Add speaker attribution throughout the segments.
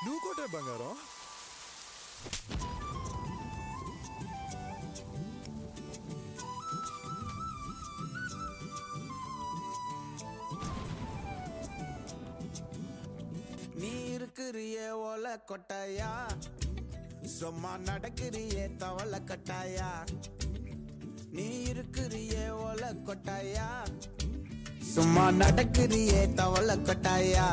Speaker 1: నువ్వు కొట్టే బంగారం.
Speaker 2: நீ இருக்கிறியே ஓலை கொட்டாயா, சும்மா நடக்கிறியே தவளை கட்டாயா. நீ இருக்கிறியே ஓலை கொட்டாயா, சும்மா நடக்கிறியே தவளை கொட்டாயா.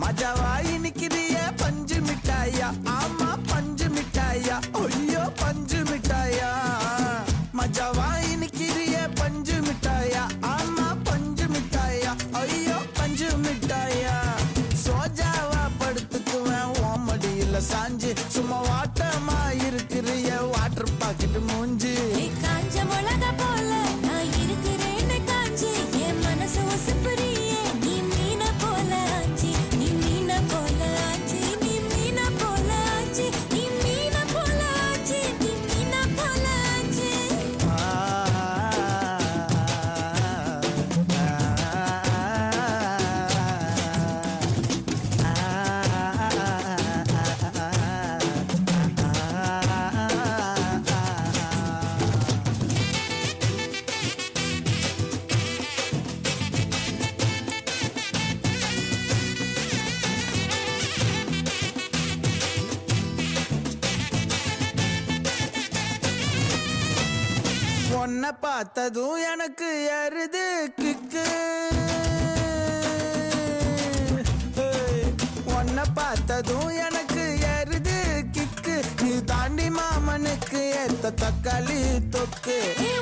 Speaker 2: மஜாவாய் நிக்கிறிய பஞ்சு மிட்டாயா, ஆமா பஞ்சு மிட்டாயா, ஐயோ பஞ்சு மிட்டாயா. மஜாவாய் நிக்கிறிய பஞ்சு மிட்டாயா, ஆமா பஞ்சு மிட்டாயா, ஐயோ பஞ்சு மிட்டாயா. சோஜாவா படுத்துக்குவேன் ஓமடியில சாஞ்சு, சும்மா வாட்டமா இருக்கிறிய வாட்டர் பாக்கெட் மூஞ்சி.
Speaker 3: காஞ்ச மிளகா போல நான் இருக்கிறேன்னு காஞ்சி, என் மனசு ஒசுப்புறியே நீ மீன போல ஆச்சி. நீ மீன போல ஆச்சி, நீ மீன போல ஆச்சி, நீ மீன போல ஆச்சி, நீ மீன போல ஆச்சி.
Speaker 2: உன்னை பார்த்ததும் எனக்கு ஏறுது கிக்கு. உன்னை பார்த்ததும் எனக்கு ஏறுது கிக்கு. நீ தாண்டி மாமனுக்கு ஏத்த தக்காளி தொக்கு.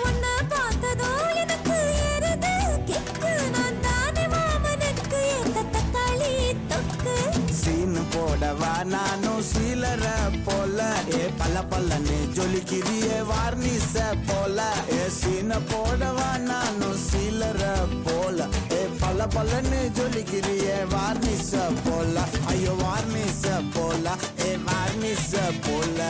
Speaker 3: உன்னை பார்த்ததோ எனக்கு ஏறுது கிக்கு, நான் தானே மாமனுக்கு ஏத்த தக்காளி தொக்கு.
Speaker 2: சீனு போடவா நானும் சீலர போல, ஏ பல்ல பல்லன்னு ஜொலிக்கிறிய வார்னிச போல. ஏ சீன போடவா நானும் சீலர போல, ஏ பல்ல பல்லன்னு ஜொலிக்கிறிய வார்னிச போல. ஐயோ வார்னிச போல, ஏ வார்னிச போல.